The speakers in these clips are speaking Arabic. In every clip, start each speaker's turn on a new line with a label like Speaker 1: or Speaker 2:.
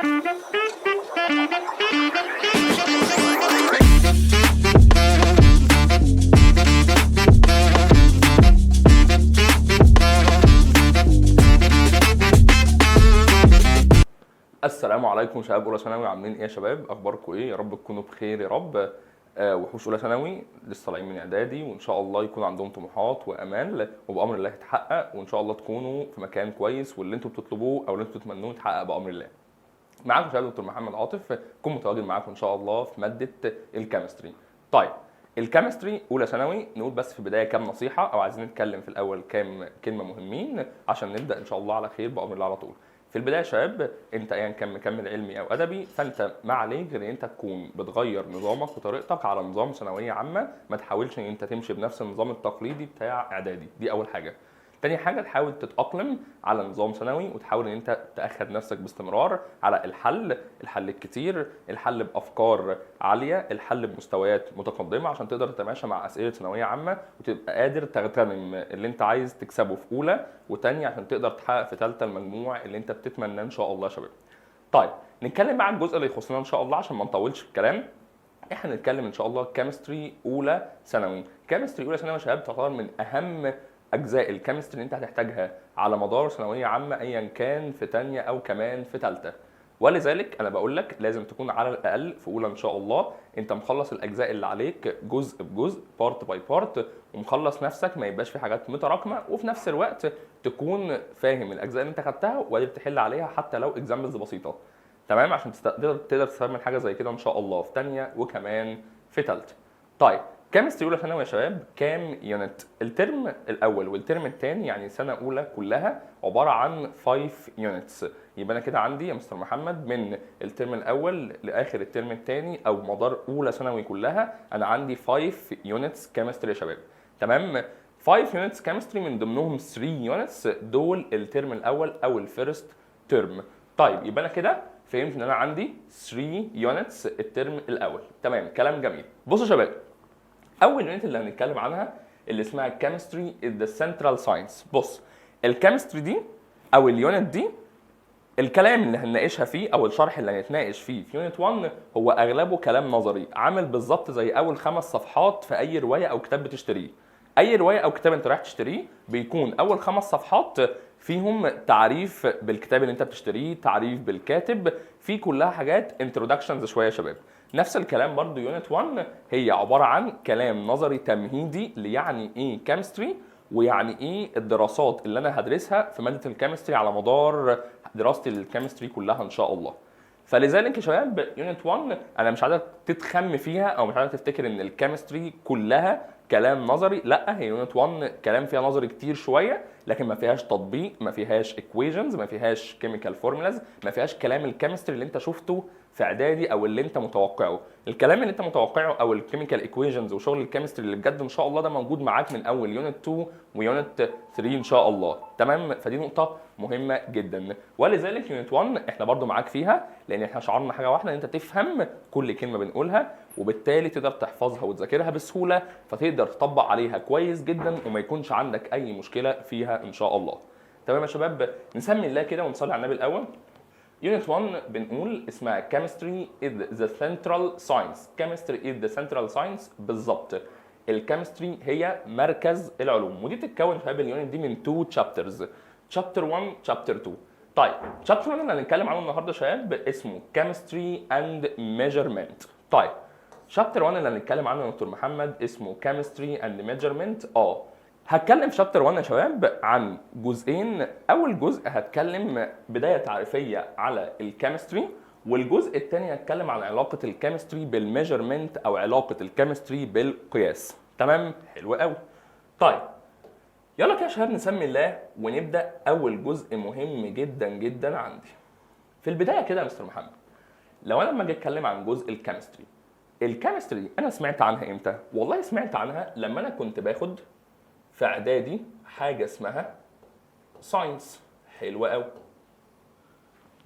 Speaker 1: السلام عليكم شباب اولى ثانوي، عاملين ايه يا شباب؟ اخباركم ايه؟ يا رب تكونوا بخير يا رب. وحوش اولى ثانوي لسه طالعين من اعدادي، وان شاء الله يكون عندهم طموحات وامال وبامر الله تتحقق، وان شاء الله تكونوا في مكان كويس واللي انتم بتطلبوه او اللي انتم تتمنوه يتحقق بامر الله. معاكم شباب دكتور محمد عاطف، كون متواجد معاكم ان شاء الله في ماده الكيمستري. طيب الكيمستري اولى ثانوي، نقول بس في البدايه كام نصيحه، او عايزين نتكلم في الاول كام كلمه مهمين عشان نبدا ان شاء الله على خير بامر الله على طول. في البدايه يا شباب، انت ايا كان مكمل علمي او ادبي، فانت ما عليك غير ان انت تكون بتغير نظامك وطريقتك على نظام ثانويه عامه، ما تحاولش ان انت تمشي بنفس النظام التقليدي بتاع اعدادي، دي اول حاجه. تاني حاجه، تحاول تتاقلم على نظام ثانوي، وتحاول ان انت تاخد نفسك باستمرار على الحل الكتير، الحل بافكار عاليه، الحل بمستويات متقدمه عشان تقدر تتماشى مع اسئله ثانويه عامه، وتبقى قادر تغتنم اللي انت عايز تكسبه في اولى وثانيه عشان تقدر تحقق في ثالثه المجموع اللي انت بتتمناه ان شاء الله يا شباب. طيب نتكلم بقى عن الجزء اللي يخصنا ان شاء الله عشان ما نطولش في الكلام. احنا نتكلم ان شاء الله كيمستري اولى ثانوي. كيمستري اولى ثانوي يا شباب تعتبر من اهم اجزاء الكيمستري اللي انت هتحتاجها على مدار ثانويه عامه، ايا كان في ثانيه او كمان في ثالثه. ولذلك انا بقول لك لازم تكون على الاقل في اولى ان شاء الله انت مخلص الاجزاء اللي عليك جزء بجزء، بارت باي بارت، ومخلص نفسك، ما يبقاش في حاجات متراكمه، وفي نفس الوقت تكون فاهم الاجزاء اللي انت خدتها وقادر تحل عليها حتى لو اكزامبلز بسيطه. تمام؟ عشان تقدر تستفاد من حاجه زي كده ان شاء الله في ثانيه وكمان في ثالثه. طيب كيمستري اولى ثانوي يا شباب كام يونت؟ الترم الاول والترم الثاني يعني سنه اولى كلها عباره عن 5 يونتس. يبقى انا كده عندي يا مستر محمد من الترم الاول لاخر الترم الثاني او مدار اولى ثانوي كلها انا عندي 5 يونتس كيمستري يا شباب. تمام؟ 5 يونتس كيمستري من ضمنهم 3 يونتس دول الترم الاول او الفيرست ترم. طيب يبقى انا كده فهمت ان انا عندي 3 يونتس الترم الاول. تمام، كلام جميل. بصوا يا شباب، اول يونت اللي هنتكلم عنها اللي اسمها كيمستري از ذا سنترال ساينس. بص، الكيمستري دي او اليونت دي الكلام اللي هنناقشها فيه او الشرح اللي هنتناقش فيه في يونت 1 هو اغلبه كلام نظري، عامل بالظبط زي اول 5 صفحات في اي روايه او كتاب بتشتريه. اي روايه او كتاب انت رايح تشتريه بيكون اول 5 صفحات فيهم تعريف بالكتاب اللي انت بتشتريه، تعريف بالكاتب، في كلها حاجات انترودكشنز شويه يا شباب. نفس الكلام برضو يونت 1 هي عباره عن كلام نظري تمهيدي ليعني ايه كيمستري، ويعني ايه الدراسات اللي انا هدرسها في ماده الكيمستري على مدار دراستي للكيمستري كلها ان شاء الله. فلذلك يا شباب يونت 1 انا مش عايزك تتخم فيها او مش عايزك تفتكر ان الكيمستري كلها كلام نظري، لا، هي يونت 1 كلام فيها نظري كتير شويه، لكن ما فيهاش تطبيق، ما فيهاش ايكويشنز، ما فيهاش كيميكال فورمولاز، ما فيهاش كلام الكيمستري اللي انت شفته في اعدادي او اللي انت متوقعه. الكلام اللي انت متوقعه او الكيميكال ايكويشنز وشغل الكيمستري اللي بجد ان شاء الله ده موجود معاك من اول يونت 2 ويونت 3 ان شاء الله. تمام؟ فدي نقطه مهمه جدا، ولذلك يونت 1 احنا برضو معاك فيها، لان احنا شعارنا حاجه واحده، ان انت تفهم كل كلمه بنقولها وبالتالي تقدر تحفظها وتذاكرها بسهوله، فتقدر تطبق عليها كويس جدا وما يكونش عندك اي مشكله فيها ان شاء الله. تمام يا شباب؟ نسمي الله كده ونصلي على النبي الاول. يونت 1 بنقول اسمها Chemistry is the central science. Chemistry is the central science بالظبط. الكيمستري هي مركز العلوم، ودي بتتكون في اليونت دي من 2 chapters. chapter 1 chapter 2. طيب chapter 1 اللي هنتكلم عنه النهارده يا شباب اسمه Chemistry and Measurement. طيب chapter 1 اللي هنتكلم عنه يا دكتور محمد اسمه Chemistry and Measurement. هتكلم في شابتر 1 يا شباب عن جزئين. اول جزء هتكلم بدايه تعريفيه على الكيمستري، والجزء الثاني هتكلم عن علاقه الكيمستري بالميجرمنت او علاقه الكيمستري بالقياس. تمام؟ حلو قوي. طيب يلا كده يا شباب نسمي الله ونبدا اول جزء مهم جدا جدا عندي. في البدايه كده يا مستر محمد، لو انا لما اجي اتكلم عن جزء الكيمستري، الكيمستري انا سمعت عنها امتى؟ والله سمعت عنها لما انا كنت باخد في اعدادي حاجه اسمها ساينس. حلوه قوي.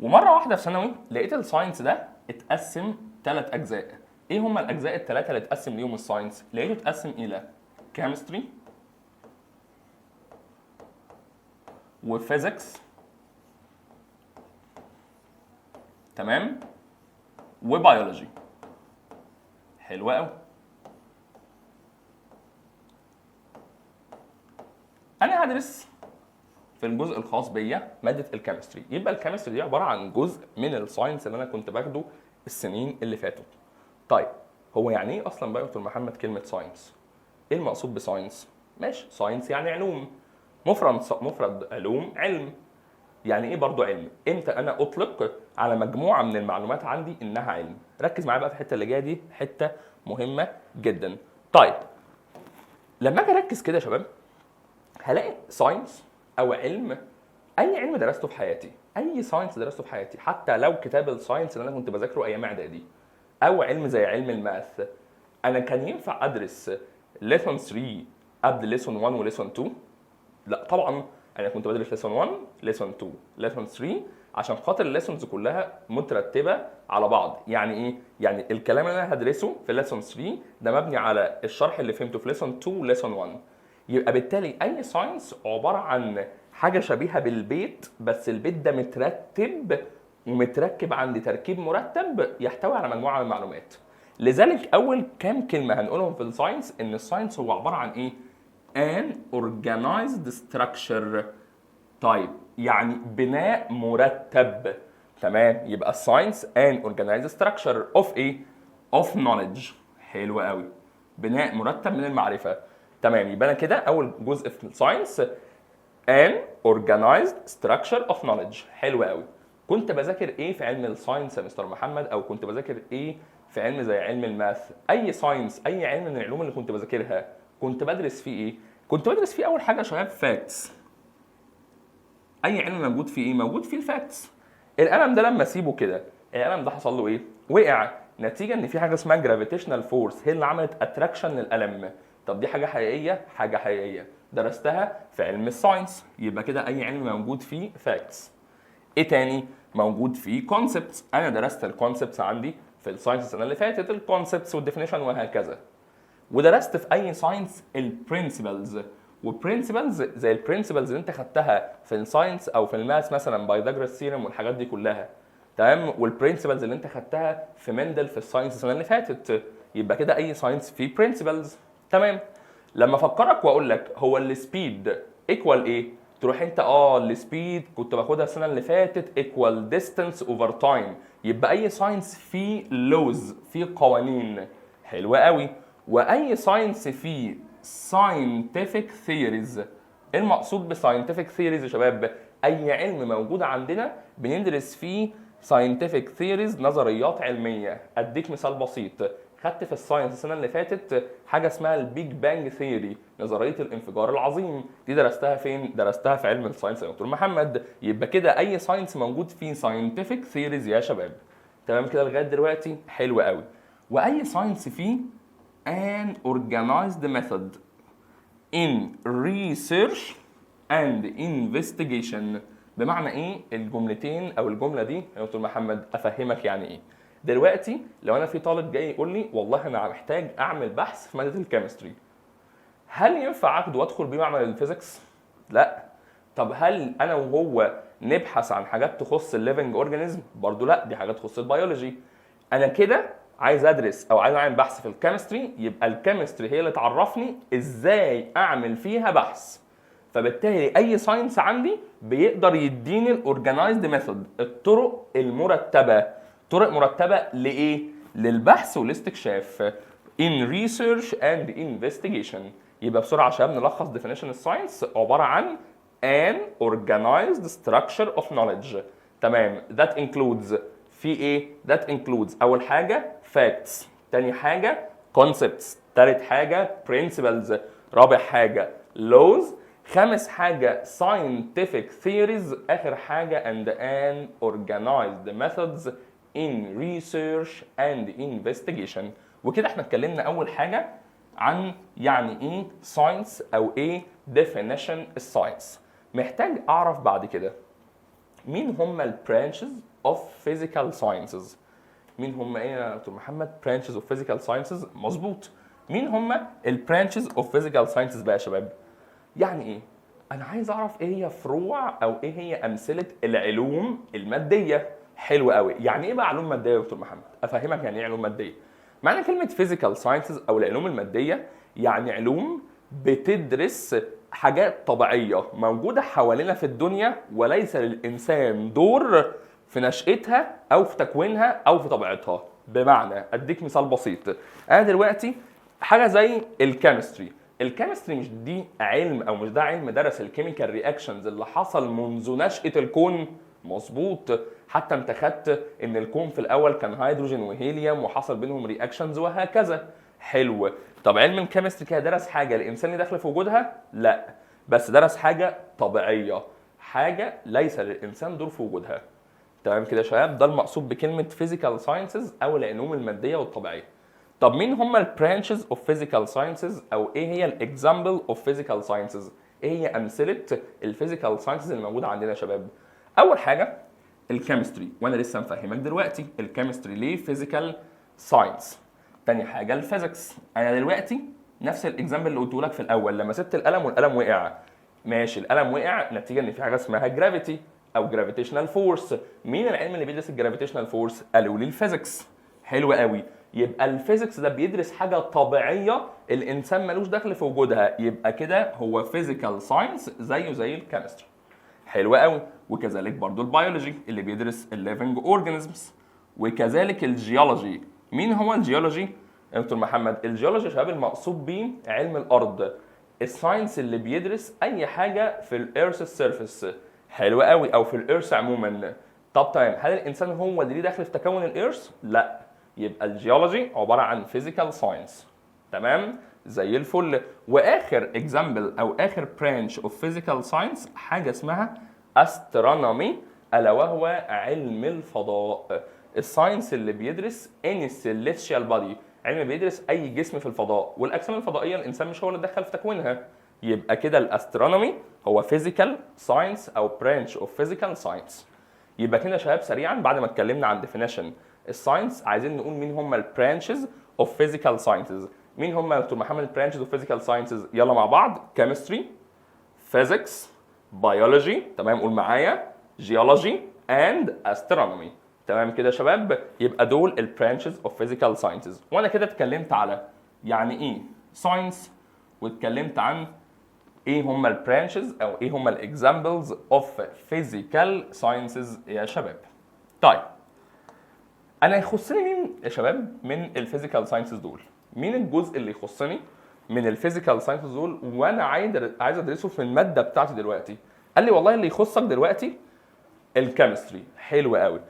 Speaker 1: ومره واحده في ثانوي لقيت الساينس ده اتقسم 3 اجزاء. ايه هما الاجزاء الثلاثه اللي اتقسم ليهم الساينس؟ لقيته اتقسم الى كيمستري وفيزيكس تمام، وبيولوجي. حلو قوي. انا هدرس في الجزء الخاص بيا ماده الكيمستري. يبقى الكيمستري دي عباره عن جزء من الساينس اللي انا كنت باخده السنين اللي فاتوا. طيب هو يعني ايه اصلا بقى يا دكتور محمد كلمه ساينس؟ ايه المقصود بساينس؟ ماشي، ساينس يعني علوم، مفرد علوم علم. يعني ايه برضو علم؟ امتى انا اطلق على مجموعه من المعلومات عندي انها علم؟ ركز معايا بقى في الحته اللي جايه دي، حته مهمه جدا. طيب لما اجي اركز كده يا شباب، هلاقي ساينس او علم، اي علم درسته في حياتي، اي ساينس درسته في حياتي، حتى لو كتاب الساينس اللي انا كنت بذاكره ايام اعدادي، او علم زي علم الماث، انا كان ينفع ادرس ليسون 3 قبل ليسون 1 وليسون 2؟ لا طبعا، انا كنت بدرس ليسون 1 ليسون 2 ليسون 3 عشان خاطر الليسونز كلها مترتبه على بعض. يعني ايه؟ يعني الكلام اللي انا هدرسه في ليسون 3 ده مبني على الشرح اللي فهمته في ليسون 2 وليسون 1. يبقى بالتالي اي ساينس عباره عن حاجه شبيهه بالبيت، بس البيت ده مترتب ومتركب عند تركيب مرتب يحتوي على مجموعه من المعلومات. لذلك اول كام كلمه هنقولهم في الساينس ان الساينس هو عباره عن ايه؟ an organized structure. طيب يعني بناء مرتب. تمام، يبقى الساينس an organized structure of ايه؟ of knowledge. حلو قوي، بناء مرتب من المعرفه. تمام، يبقى انا كده اول جزء في الساينس an organized structure of knowledge. حلو قوي. كنت بذاكر ايه في علم الساينس يا مستر محمد؟ او كنت بذاكر ايه في علم زي علم الماث؟ اي ساينس، اي علم من العلوم اللي كنت بذاكرها كنت بدرس فيه ايه؟ كنت بدرس فيه اول حاجه يا شباب فاكتس. اي علم موجود فيه ايه؟ موجود فيه الفاكتس. القلم ده لما اسيبه كده، القلم ده حصل له ايه؟ وقع نتيجه ان في حاجه اسمها جرافيتيشنال فورس هي اللي عملت اتراكشن للقلم. طب دي حاجه حقيقيه؟ حاجه حقيقيه درستها في علم الساينس. يبقى كده اي علم موجود فيه فاكتس. ايه تاني موجود فيه؟ كونسبتس. انا درست الكونسبتس عندي في الساينس السنه اللي فاتت، الكونسبتس والديفينيشن وهكذا. ودرست في اي ساينس البرنسبلز. وبرنسبلز زي البرنسبلز اللي انت خدتها في الساينس او في الماث مثلا بايثاغورس ثيورم والحاجات دي كلها. تمام، والبرنسبلز اللي انت خدتها في مندل في الساينس السنه اللي فاتت. يبقى كده اي ساينس فيه برنسبلز. تمام، لما افكرك واقول لك هو السبيد ايكوال ايه؟ تروح انت السبيد كنت باخدها السنه اللي فاتت ايكوال ديستانس اوفر تايم. يبقى اي ساينس فيه لوز، فيه قوانين. حلوه قوي. واي ساينس فيه scientific theories. ايه المقصود بساينتفك ثيوريز يا شباب؟ اي علم موجود عندنا بندرس فيه scientific theories، نظريات علميه. اديك مثال بسيط، خدت في الساينس السنه اللي فاتت حاجه اسمها البيج بانج ثيوري، نظريه الانفجار العظيم. دي درستها فين؟ درستها في علم الساينس يا دكتور محمد. يبقى كده اي ساينس موجود فيه scientific theories يا شباب. تمام كده لغايه دلوقتي؟ حلو قوي. واي ساينس فيه an organized method in research and investigation. بمعنى ايه الجملتين او الجمله دي يا دكتور محمد؟ افهمك يعني ايه. دلوقتي لو انا في طالب جاي يقول لي والله انا محتاج اعمل بحث في ماده الكيمستري، هل ينفع اخده وادخل بيه معمل الفيزيكس؟ لا. طب هل انا وهو نبحث عن حاجات تخص الليفنج اورجانيزم؟ برضو لا، دي حاجات تخص البيولوجي. انا كده عايز ادرس او عايز اعمل بحث في الكيمستري، يبقى الكيمستري هي اللي تعرفني ازاي اعمل فيها بحث. فبالتالي اي ساينس عندي بيقدر يديني الاورجنايزد ميثود، الطرق المرتبه. طرق مرتبه لايه؟ للبحث والاستكشاف. in research and investigation. يبقى بسرعه عشان نلخص definition الساينس، عباره عن an organized structure of knowledge. تمام، that includes في ايه؟ that includes اول حاجه facts، تاني حاجه concepts، تالت حاجه principles، رابع حاجه laws، خامس حاجه scientific theories، اخر حاجه and an organized methods in research and investigation. وكده احنا اتكلمنا اول حاجه عن يعني ايه ساينس او ايه definition الساينس. محتاج اعرف بعد كده مين هم البرانشز اوف physical sciences. مين هم ايه يا دكتور محمد؟ branches of physical sciences. مظبوط. مين هم البرانشز اوف physical sciences بقى يا شباب؟ يعني ايه؟ انا عايز اعرف ايه هي فروع او ايه هي امثله العلوم الماديه. حلو قوي. يعني ايه بقى علوم ماديه يا دكتور محمد؟ افهمك يعني ايه علوم ماديه. معنى كلمه فيزيكال ساينسز او العلوم الماديه يعني علوم بتدرس حاجات طبيعيه موجوده حوالينا في الدنيا وليس للانسان دور في نشأتها او في تكوينها او في طبيعتها. بمعنى اديك مثال بسيط. انا دلوقتي حاجه زي الكيمستري. الكيمستري مش دي علم او مش ده علم درس الكيميكال رياكشنز اللي حصل منذ نشأة الكون؟ مظبوط. حتى انت خدت ان الكون في الاول كان هيدروجين وهيليوم وحصل بينهم رياكشنز وهكذا. حلو. طب علم الكيمستري كده درس حاجه الانسان اللي داخل في وجودها؟ لا، بس درس حاجه طبيعيه، حاجه ليس للانسان دور في وجودها. تمام كده يا شباب؟ ده المقصود بكلمه فيزيكال ساينسز او العلوم الماديه والطبيعيه. طب مين هم البرانشز اوف فيزيكال ساينسز او ايه هي الاكزامبل اوف فيزيكال ساينسز؟ ايه هي امثله الفيزيكال ساينسز الموجوده عندنا يا شباب؟ اول حاجه الكيمستري، وانا لسه مفهمك دلوقتي الكيمستري ليه فيزيكال ساينس. تاني حاجه الفيزيكس. انا دلوقتي نفس الاكزامبل اللي قلته لك في الاول، لما سبت القلم والقلم وقع، ماشي القلم وقع نتيجه ان في حاجه اسمها جرافيتي او جرافيتيشنال فورس. مين العلم اللي بيدرس الجرافيتيشنال فورس؟ قالوا لي الفيزيكس. حلو قوي. يبقى الفيزيكس ده بيدرس حاجه طبيعيه الانسان ملوش دخل في وجودها، يبقى كده هو فيزيكال ساينس زيه زي الكيمستري. حلو قوي. وكذلك برضو البيولوجي اللي بيدرس الليفنج اورجانيزمز، وكذلك الجيولوجي. مين هو الجيولوجي يا دكتور محمد؟ الجيولوجي يا شباب المقصود بيه علم الارض، الساينس اللي بيدرس اي حاجه في الارث سيرفيس. حلو قوي. او في الارث عموما. طب تمام، هل الانسان هو اللي ليه دخل في تكون الارث؟ لا، يبقى الجيولوجي عباره عن فيزيكال ساينس. تمام زي الفل. واخر اكزامبل او اخر برانش اوف فيزيكال ساينس حاجه اسمها استرونومي، الا وهو علم الفضاء. الساينس اللي بيدرس اني سيليستيال بادي، علم بيدرس اي جسم في الفضاء، والاجسام الفضائيه الانسان مش هو اللي دخل في تكوينها. يبقى كده الاسترونومي هو فيزيكال ساينس او برانش اوف فيزيكال ساينس. يبقى كده يا شباب سريعا بعد ما اتكلمنا عن ديفينيشن الساينس، عايزين نقول مين هم البرانشز اوف فيزيكال ساينسز. مين هم يا دكتور محمد البرانشز اوف فيزيكال ساينسز؟ يلا مع بعض. كيمستري، فيزيكس، بيولوجي، تمام قول معايا، جيولوجي اند استرونومي. تمام كده يا شباب؟ يبقى دول البرانشز اوف فيزيكال ساينسز. وانا كده اتكلمت على يعني ايه ساينس، واتكلمت عن ايه هم البرانشز او ايه هم الاكزامبلز اوف فيزيكال ساينسز يا شباب. طيب انا يخصني مين يا شباب من الفيزيكال ساينسز دول؟ مين الجزء اللي يخصني من الفيزيكال ساينسز دول وانا عايز ادرسه في الماده بتاعتي دلوقتي؟ قال لي والله اللي يخصك دلوقتي الكيمستري. حلو قوي.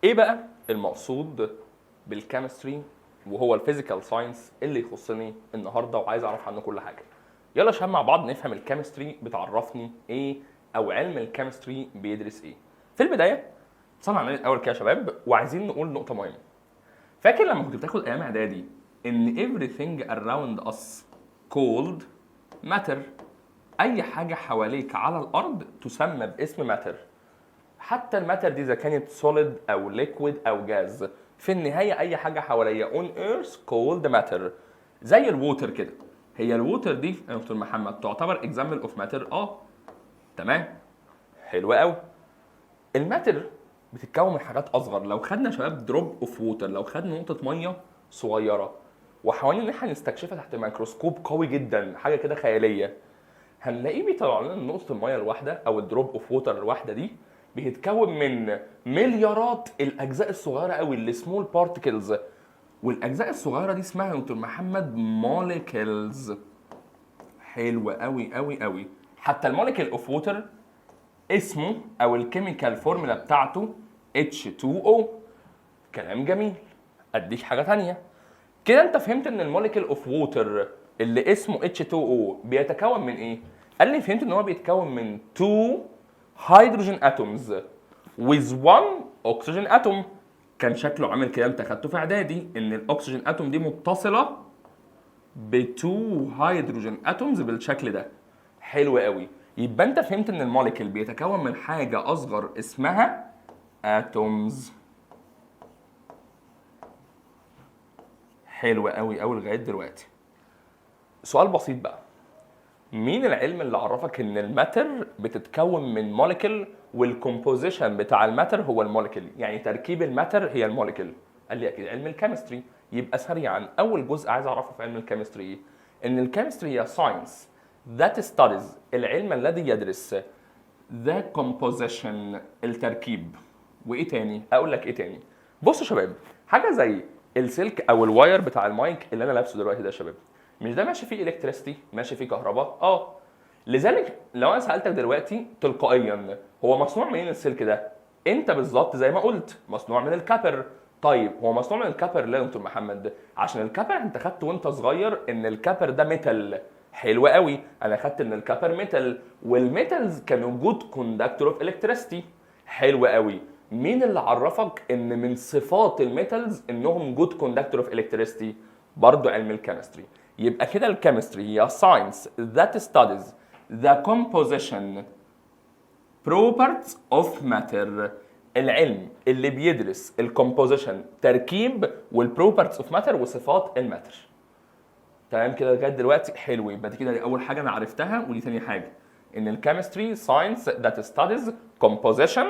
Speaker 1: ايه بقى المقصود بالكيمستري وهو الفيزيكال ساينس اللي يخصني النهارده وعايز اعرف عنه كل حاجه؟ يلا يا شباب مع بعض نفهم الكيمستري بتعرفني ايه او علم الكيمستري بيدرس ايه. في البدايه صنع على الاول كده يا شباب، وعايزين نقول نقطه مهمه. فاكر لما كنت بتاخد ايام اعدادي ان everything around us called matter؟ اي حاجه حواليك على الارض تسمى باسم matter. حتى الماتر دي اذا كانت solid او liquid او جاز، في النهايه اي حاجه حواليا on earth called matter. زي الووتر كده. هي الووتر دي يا دكتور محمد تعتبر example of matter؟ تمام حلو قوي. الماتر بتتكون من حاجات اصغر. لو خدنا يا شباب دروب اوف ووتر، لو خدنا نقطه ميه صغيره وحاولنا ان احنا نستكشفها تحت ميكروسكوب قوي جدا، حاجه كده خياليه، هنلاقيه بيطلع لنا نقطه الميه الواحده او الدروب اوف ووتر الواحده دي بيتكون من مليارات الاجزاء الصغيره قوي السمول بارتكلز. والاجزاء الصغيره دي اسمها يا دكتور محمد موليكيولز. حلو قوي قوي قوي. حتى الموليكيول اوف ووتر اسمه او الكيميكال فورمولا بتاعته H2O. كلام جميل. اديك حاجه ثانيه كده، انت فهمت ان الموليكيول اوف ووتر اللي اسمه H2O بيتكون من ايه؟ قال لي فهمت ان هو بيتكون من 2 هيدروجين اتومز with 1 oxygen atom. كان شكله عامل كده، انت خدته في اعدادي ان الاكسجين اتوم دي متصله ب 2 هيدروجين اتومز بالشكل ده. حلو قوي. يبقى انت فهمت ان الموليكيول بيتكون من حاجه اصغر اسمها اتومز. حلو قوي قوي لغايه دلوقتي. سؤال بسيط بقى، مين العلم اللي عرفك ان الماتر بتتكون من موليكيول والكومبوزيشن بتاع الماتر هو الموليكيول، يعني تركيب الماتر هي الموليكيول. قال لي اكيد علم الكيمستري. يبقى سريعا اول جزء عايز اعرفه في علم الكيمستري ايه؟ ان الكيمستري هي ساينس that studies، العلم الذي يدرس the composition، التركيب. وايه تاني؟ اقول لك ايه تاني. بصوا يا شباب، حاجه زي السلك او الواير بتاع المايك اللي انا لابسه دلوقتي ده يا شباب، مش ده ماشي فيه الكتريستي، ماشي فيه كهرباء؟ لذلك لو انا سالتك دلوقتي تلقائيا هو مصنوع منين السلك ده؟ انت بالظبط زي ما قلت مصنوع من الكابر. طيب هو مصنوع من الكابر ليه يا دكتور محمد؟ عشان الكابر انت خدت وانت صغير ان الكابر ده ميتال. حلو قوي، انا خدت ان الكابر ميتال، والميتالز كانوا جود كوندكتور اوف الكتريستي. حلو قوي. مين اللي عرفك ان من صفات الميتالز انهم جود كوندكتور اوف الكتريستي؟ برضه علم الكيمستري. يبقى كده الكيمستري هي science that studies the composition properties of matter، العلم اللي بيدرس الكومبوزيشن تركيب والبروبرتيز اوف ماتر وصفات الماتر. تمام كده لغايه دلوقتي؟ حلو. يبقى دي كده اول حاجه انا عرفتها، ودي ثاني حاجه ان الكيمستري ساينس ذات ستاديز كومبوزيشن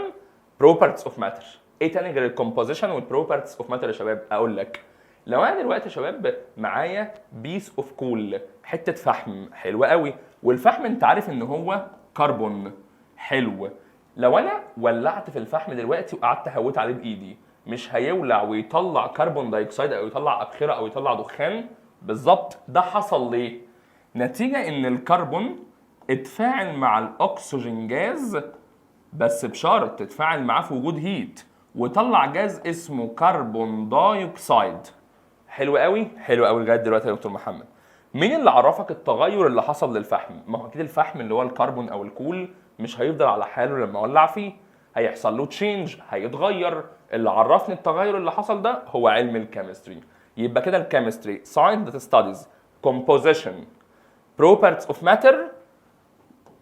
Speaker 1: بروبرتيز اوف ماتر. ايه تاني غير الكومبوزيشن والبروبرتيز اوف ماتر يا شباب؟ اقول لك. لو انا دلوقتي يا شباب معايا بيس اوف كول، حته فحم، حلوه قوي، والفحم انت عارف ان هو كربون. حلو. لو انا ولعت في الفحم دلوقتي وقعدت هويت عليه بايدي، مش هيولع ويطلع كربون دايوكسيد او يطلع ابخره او يطلع دخان؟ بالظبط. ده حصل ليه؟ نتيجه ان الكربون اتفاعل مع الاكسجين جاز، بس بشرط تتفاعل معاه في وجود هيت، وطلع جاز اسمه كربون دايوكسيد. حلو قوي، حلو قوي لغايه دلوقتي يا دكتور محمد. مين اللي عرفك التغير اللي حصل للفحم؟ ما هو اكيد الفحم اللي هو الكربون او الكول مش هيفضل على حاله لما اولع فيه، هيحصل له تشينج، هيتغير. اللي عرفني التغير اللي حصل ده هو علم الكيمستري. يبقى كده الكيمستري science that studies composition properties of matter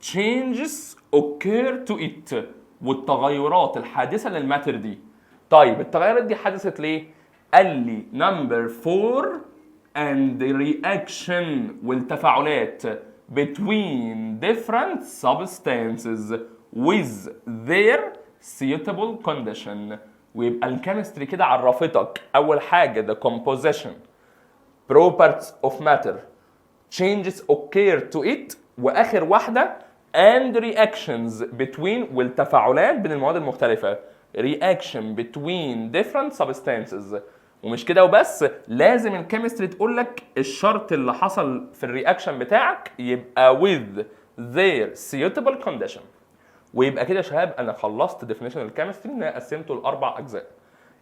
Speaker 1: changes occur to it، والتغيرات الحادثه للماتر دي. طيب التغيرات دي حدثت ليه؟ قال لي نمبر 4 and the reaction والتفاعلات between different substances with their suitable condition. ويبقى الكيمستري كده عرفتك اول حاجه the composition properties of matter changes occur to it، واخر واحده and reactions between والتفاعلات بين المواد المختلفه reaction between different substances. ومش كده وبس، لازم الكيمستري تقول لك الشرط اللي حصل في الرياكشن بتاعك يبقى with their suitable condition. ويبقى كده يا شباب انا خلصت ديفينيشن الكيمستري، ان انا قسمته لاربع اجزاء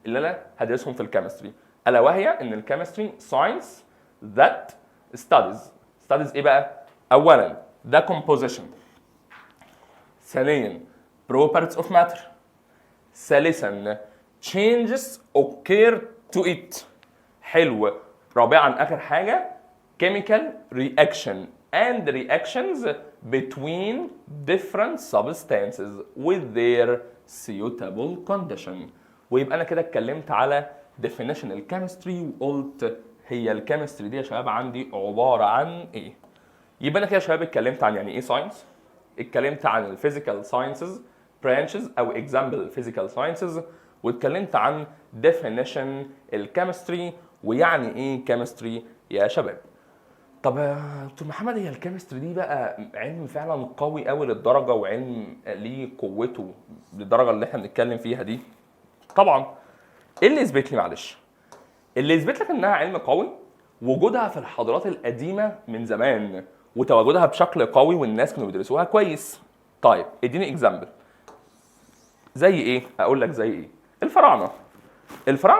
Speaker 1: اللي انا هدرسهم في الكيمستري، الا وهي ان الكيمستري ساينس ذات ستاديز ايه بقى؟ اولا ده composition، ثانيا properties of matter، ثالثا changes occur to it. حلو. رابعا اخر حاجه chemical reaction and reactions between different substances with their suitable condition. ويبقى انا كده اتكلمت على definition الكيمستري، وقلت هي الكيمستري دي يا شباب عندي عباره عن ايه. يبقى انا كده يا شباب اتكلمت عن يعني ايه ساينس، اتكلمت عن الفيزيكال ساينسز برانشز او اكزامبل الفيزيكال ساينسز، واتكلمت عن definition الكيمستري ويعني ايه كيمستري يا شباب. طب يا دكتور محمد، هي الكيمستري دي بقى علم فعلا قوي قوي للدرجه وعلم ليه قوته للدرجه اللي احنا بنتكلم فيها دي؟ طبعا. ايه اللي يثبت لي؟ معلش، اللي يثبت لك انها علم قوي وجودها في الحضارات القديمه من زمان، وتواجدها بشكل قوي والناس كانوا بيدرسوها كويس. طيب اديني اكزامبل. زي ايه؟ اقول لك زي ايه. الفراعنه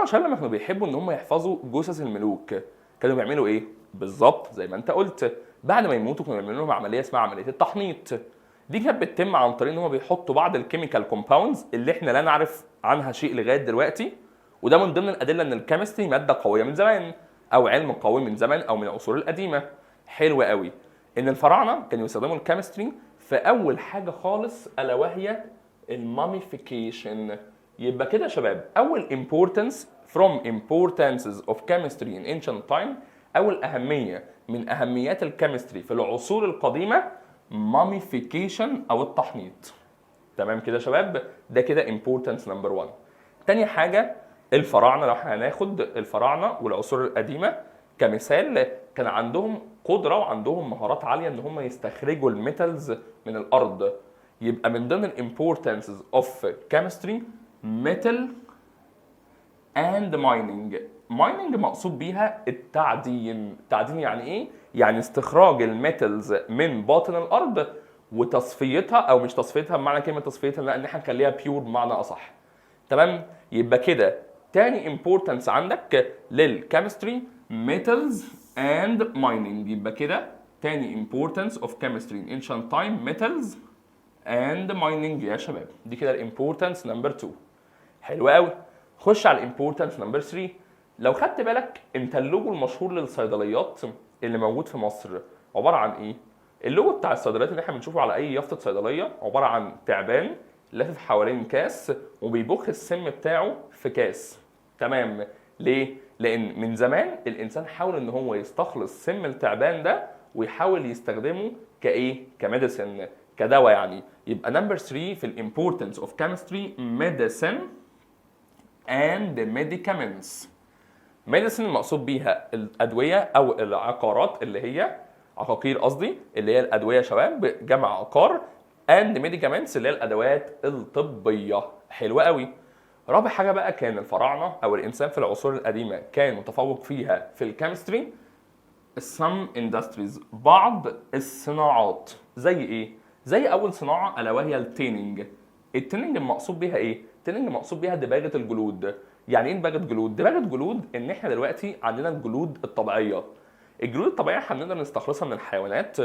Speaker 1: شباب لما كانوا بيحبوا ان هم يحفظوا جثث الملوك كانوا بيعملوا ايه؟ بالظبط زي ما انت قلت، بعد ما يموتوا كانوا بيعملوا لهم عمليه اسمها عمليه التحنيط. دي كانت بتتم عن طريق ان هم بيحطوا بعض الكيميكال كومباوندز اللي احنا لا نعرف عنها شيء لغايه دلوقتي، وده من ضمن الادله ان الكيمستري ماده قويه من زمان او علم قوي من زمان او من العصور القديمه. حلو قوي. ان الفراعنه كانوا يستخدموا الكيمستري في اول حاجه خالص الا وهي الماميفيكيشن. يبقى كده يا شباب اول importance from importances of chemistry in ancient time، اول اهميه من اهميات الكيمستري في العصور القديمه mummification او التحنيط. تمام كده يا شباب؟ ده كده importance نمبر 1. تاني حاجه الفراعنه، لو احنا هناخد الفراعنه والعصور القديمه كمثال، كان عندهم قدره وعندهم مهارات عاليه ان هم يستخرجوا الميتالز من الارض. يبقى من ضمن الامبورتنسز اوف كيمستري ميتال اند مايننج. مايننج مقصود بيها التعدين. التعدين يعني ايه؟ يعني استخراج الميتالز من باطن الارض وتصفيتها، او مش تصفيتها بمعنى كلمه تصفيتها، لا، ان احنا نخليها بيور بمعنى اصح. تمام؟ يبقى كده تاني امبورتنس عندك للكيمستري metals and mining. يبقى كده تاني importance of chemistry in ancient time metals and mining يا شباب. دي كده الامبورتنس نمبر 2. حلو قوي. خش على الامبورتنس نمبر 3. لو خدت بالك انت اللوجو المشهور للصيدليات اللي موجود في مصر عباره عن ايه؟ اللوجو بتاع الصيدليات اللي احنا بنشوفه على اي يافطه صيدليه عباره عن تعبان لافف حوالين كاس وبيبخ السم بتاعه في كاس. تمام؟ ليه؟ لان من زمان الانسان حاول ان هو يستخلص سم التعبان ده ويحاول يستخدمه كايه؟ كميديسن، كدواء يعني. يبقى نمبر 3 في الامبورتنس اوف كيمستري ميديسن and medicaments. medicine المقصود بيها الادويه او العقارات، اللي هي عقاقير قصدي، اللي هي الادويه يا شباب، جمع عقار. and medicaments اللي هي الادوات الطبيه. حلوه قوي. رابع حاجه بقى كان الفراعنه او الانسان في العصور القديمه كان متفوق فيها في الكيمستري some industries، بعض الصناعات. زي ايه؟ زي اول صناعه الا وهي التيننج. التيننج المقصود بيها ايه؟ التيننج المقصود بيها دباغه الجلود. يعني ايه دباغه جلود؟ دباغه جلود ان احنا دلوقتي عندنا الجلود الطبيعيه. الجلود الطبيعيه احنا بنقدر نستخلصها من الحيوانات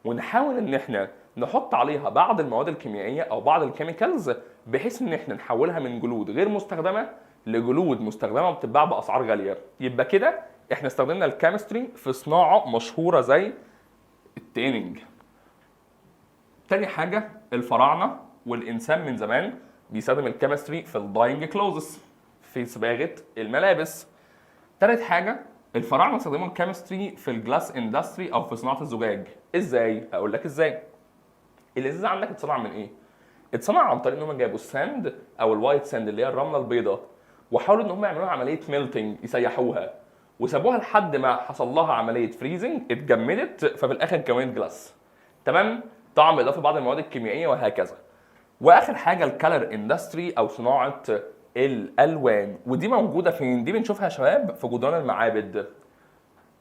Speaker 1: ونحاول ان احنا نحط عليها بعض المواد الكيميائيه او بعض الكيميكالز بحيث ان احنا نحولها من جلود غير مستخدمه لجلود مستخدمه وبتتباع باسعار غاليه. يبقى كده احنا استخدمنا الكيمستري في صناعه مشهوره زي التيننج. تاني حاجه الفراعنه والانسان من زمان بيستخدم الكيمستري في الداينج كلوزز، في صباغه الملابس. تالت حاجه الفراعنه استخدموا الكيمستري في الجلاس اندستري او في صناعه الزجاج. ازاي؟ اقول لك ازاي. الازاز عندك اتصنع من ايه؟ اتصنع عن طريق ان هم جابوا الساند او الوايت ساند اللي هي الرمله البيضاء وحاولوا ان هم يعملوا عمليه ميلتنج، يسيحوها وسابوها لحد ما حصل لها عمليه فريزنج، اتجمدت، ففي الاخر كونت جلاس. تمام؟ طبعا بالاضافه لبعض المواد الكيميائيه وهكذا. واخر حاجه الكالر اندستري او صناعه الالوان، ودي موجوده فين؟ دي بنشوفها يا شباب في جدران المعابد.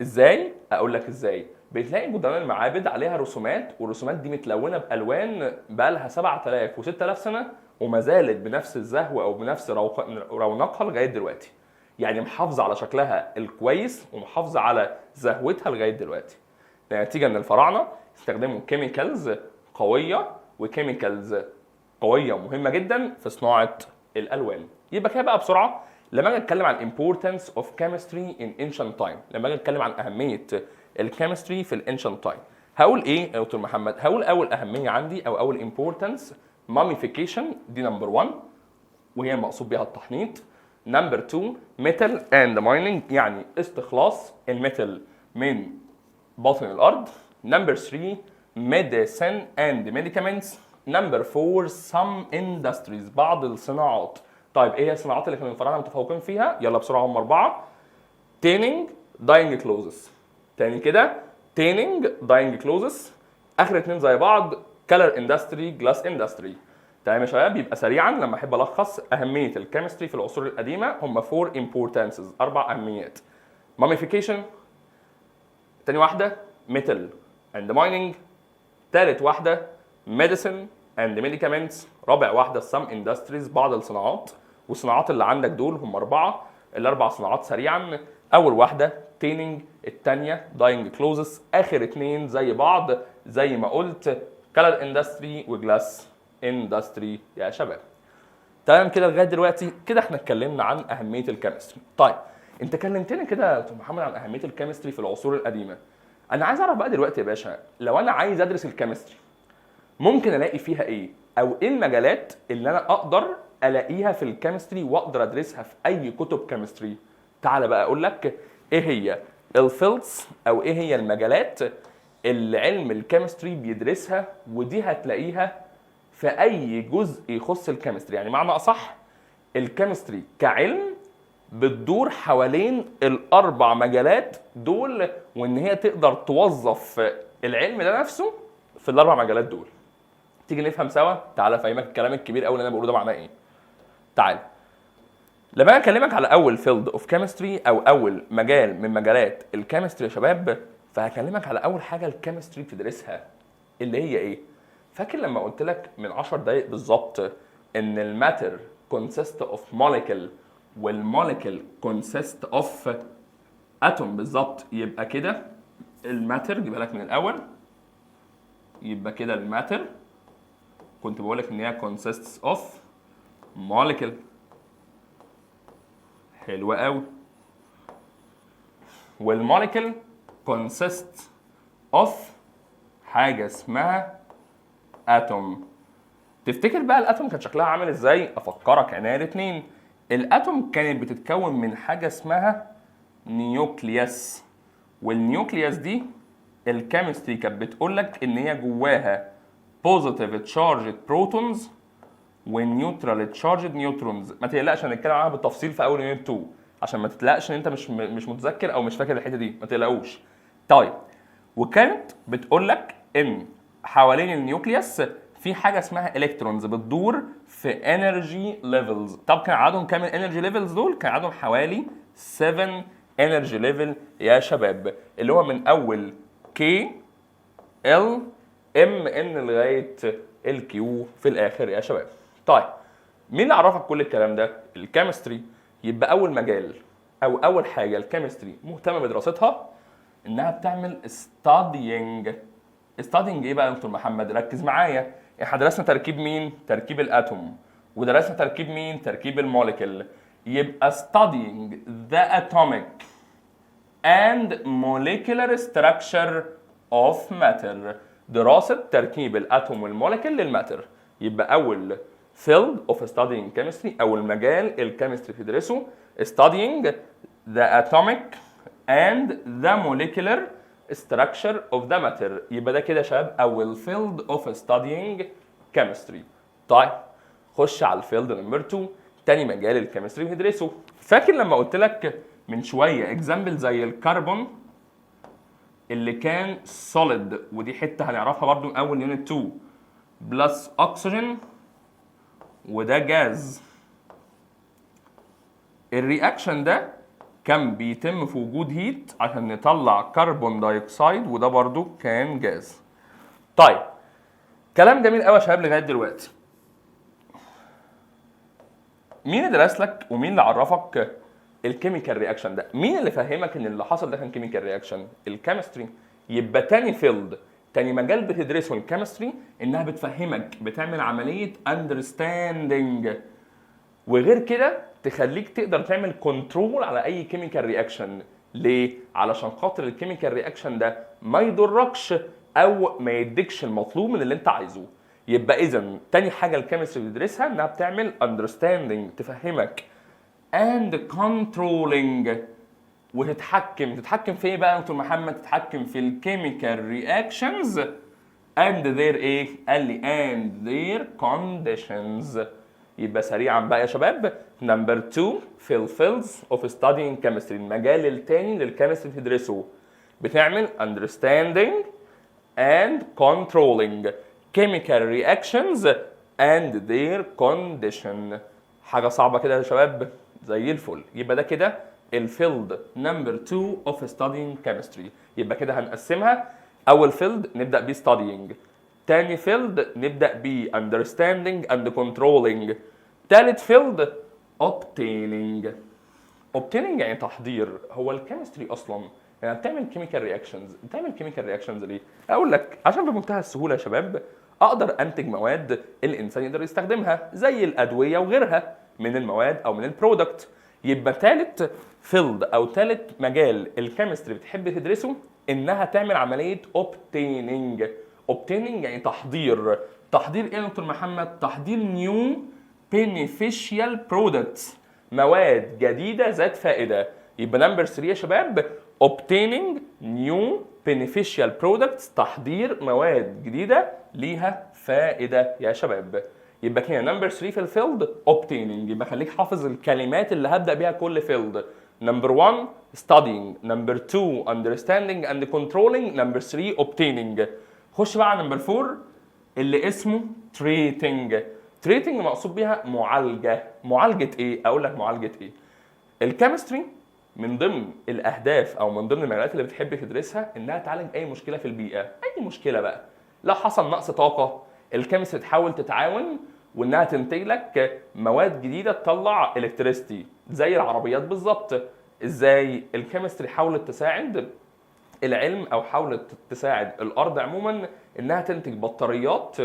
Speaker 1: ازاي؟ اقول لك ازاي. بتلاقي جدران المعابد عليها رسومات، والرسومات دي متلونه بالوان بقالها 7000 و6000 سنه وما زالت بنفس الزهو او بنفس رونقها لغايه دلوقتي. يعني محافظه على شكلها الكويس ومحافظه على زهوتها لغايه دلوقتي. نتيجه ان الفراعنه استخدموا كيميكالز قويه وكيميكالز قويه مهمه جدا في صناعه الالوان. يبقى كده بقى بسرعه لما اجي اتكلم عن importance of chemistry in ancient time، لما اجي اتكلم عن اهميه الكيمستري في الانشنت تايم، هقول ايه يا دكتور محمد؟ هقول اول اهميه عندي او اول importance mummification، دي نمبر 1 وهي المقصود بها التحنيط. نمبر 2 metal and mining، يعني استخلاص الميتال من باطن الارض. نمبر 3 medicine and medicaments. نمبر 4 some industries، بعض الصناعات. طيب ايه هي الصناعات اللي كانوا الفراعنه متفوقين فيها؟ يلا بسرعه هم 4. تيننج، داينج كلوزز. تاني كده تيننج، داينج كلوزز. اخر 2 زي بعض كلر اندستري، جلاس اندستري. تمام يا شباب؟ يبقى سريعا لما احب الخص اهميه الكيمستري في العصور القديمه هم 4 importances، 4 اهميات. mummification، تاني واحده metal and mining، تالت واحده medicine and medicaments، رابع واحده some industries، بعض الصناعات. والصناعات اللي عندك دول هم 4. الاربع صناعات سريعا: اول واحده تيننج، الثانيه داينج كلوزز، اخر 2 زي بعض زي ما قلت كلر اندستري وجلاس اندستري يا شباب. تمام كده لغايه دلوقتي كده احنا اتكلمنا عن اهميه الكيمستري. طيب انت كلمتني كده يا دكتور محمد عن اهميه الكيمستري في العصور القديمه. انا عايز اعرف بقى دلوقتي يا باشا، لو انا عايز ادرس الكيمستري ممكن الاقي فيها ايه؟ او ايه المجالات اللي انا اقدر الاقيها في الكيمستري واقدر ادرسها في اي كتب كيمستري؟ تعال بقى اقول لك ايه هي الفيلدز او ايه هي المجالات اللي علم الكيمستري بيدرسها، ودي هتلاقيها في في اي جزء يخص الكيمستري. يعني معنى اصح الكيمستري كعلم بتدور حوالين الاربع مجالات دول، وان هي تقدر توظف العلم ده نفسه في الاربع مجالات دول. تيجي نفهم سوا. تعالى افهمك الكلام الكبير قوي اللي انا بقوله ده معناه ايه. تعال لما انا اكلمك على اول فيلد اوف كيمستري او اول مجال من مجالات الكيمستري يا شباب، فهكلمك على اول حاجه الكيمستري بتدرسها اللي هي ايه. فاكر لما قلت لك من 10 دقايق بالظبط ان الماتر consist of molecule والموليكول consist of atom بالظبط؟ يبقى كده الماتر، جيبها لك من الاول، يبقى كده الماتر كنت بقول لك ان هي consists of molecule. حلوة قوي. والموليكول consists of حاجة اسمها اتوم. تفتكر بقى الاتوم كان شكلها عامل ازاي؟ افكرك عينيا الاتنين. الاتوم كانت بتتكون من حاجة اسمها نيوكليوس، والنيوكليوس دي الكيمستري كانت بتقول لك ان هي جواها بوزيتيف تشارجد بروتونز والنيوترال تشارجد نيوترونز. ما تقلقش هنتكلم عنها بالتفصيل في اول يونت 2 عشان ما تتلاقش ان انت مش متذكر او مش فاكر الحته دي، ما تقلقوش. طيب وكانت بتقول لك ان حوالين النيوكليوس في حاجه اسمها الكترونز بتدور في انرجي ليفلز. طب كان عددهم كام الانرجي ليفلز دول؟ كان عددهم حوالي 7 انرجي ليفل يا شباب، اللي هو من اول كي ال ام ان لغايه الكيو في الاخر يا شباب. طيب مين اللي عرفك كل الكلام ده؟ الكيمستري. يبقى اول مجال او اول حاجه الكيمستري مهتمه بدراستها انها بتعمل studying. studying ايه بقى يا دكتور محمد؟ ركز معايا. احنا درسنا تركيب مين؟ تركيب الاتوم. ودرسنا تركيب مين؟ تركيب الموليكول. يبقى studying the atomic and molecular structure of matter. دراسة تركيب الاتوم والموليكول للماتر. يبقى أول field of studying chemistry أو المجال الكيمستري بتدرسه studying the atomic and the molecular structure of the matter. يبقى ده كده يا شباب أول field of studying chemistry. طيب خش على الفيلد نمبر 2، تاني مجال الكيمستري بتدرسه. فاكر لما قلت لك من شوية اكزامبل زي الكربون اللي كان solid، ودي حته هنعرفها برضو من اول يونت 2، بلس اكسجين وده جاز. الرياكشن ده كان بيتم في وجود هيت عشان نطلع كربون دايوكسيد، وده برضو كان جاز. طيب كلام جميل قوي يا شباب لغايه دلوقتي. مين اللي درس لك ومين اللي عرفك الكيميكال رياكشن ده؟ مين اللي فهمك ان اللي حصل ده كان كيميكال رياكشن؟ الكيمستري. يبقى تاني فيلد، تاني مجال بتدرسه الكيمستري، انها بتفهمك، بتعمل عمليه اندرستاندينج، وغير كده تخليك تقدر تعمل كنترول على اي كيميكال رياكشن. ليه؟ علشان خاطر الكيميكال رياكشن ده ما يضركش او ما يديكش المطلوب من اللي انت عايزه. يبقى اذا تاني حاجه الكيمستري بتدرسها انها بتعمل اندرستاندينج، تفهمك and controlling، تتحكم في ايه بقى يا دكتور محمد؟ تتحكم في الكيميكال رياكشنز and their ايه؟ قال لي and their conditions. يبقى سريعا بقى يا شباب، نمبر 2 في الفيلدز اوف ستادينج كيمستري، المجال الثاني للكيمستري بتدرسه، بتعمل understanding and controlling chemical reactions and their condition. حاجه صعبه كده يا شباب؟ زي الفل. يبقى ده كده الفيلد نمبر 2 اوف ستادينج كيمستري. يبقى كده هنقسمها، اول فيلد نبدا بيه ستادينج، تاني فيلد نبدا بيه understanding and controlling، تالت فيلد obtaining. obtaining يعني تحضير. هو الكيمستري اصلا يعني بتعمل كيميكال رياكشنز. بتعمل كيميكال رياكشنز ليه؟ اقول لك عشان بمنتهى السهوله يا شباب اقدر انتج مواد الانسان يقدر يستخدمها زي الادويه وغيرها من المواد او من البرودكت. يبقى ثالث فيلد او ثالث مجال الكيمستري بتحب تدرسه انها تعمل عمليه obtaining. obtaining يعني تحضير. تحضير ايه يا دكتور محمد؟ تحضير new beneficial products، مواد جديده ذات فائده. يبقى نمبر 3 يا شباب obtaining new beneficial products، تحضير مواد جديده ليها فائده يا شباب. يبقى كده نمبر 3 في الفيلد obtaining، يبقى خليك حافظ الكلمات اللي هبدا بيها كل فيلد. نمبر 1 studying، نمبر 2 understanding and controlling، نمبر 3 obtaining. خش بقى على نمبر 4 اللي اسمه treating. treating مقصود بيها معالجه. معالجه ايه؟ اقول لك معالجه ايه. الكيمستري من ضمن الاهداف او من ضمن المجالات اللي بتحب تدرسها انها تعالج اي مشكله في البيئه. اي مشكله بقى، لو حصل نقص طاقه الكيمستري تحاول تتعاون وانها تنتج لك مواد جديده تطلع الكتريستي زي العربيات بالظبط. ازاي؟ الكيمستري حاولت تساعد العلم او حاولت تساعد الارض عموما انها تنتج بطاريات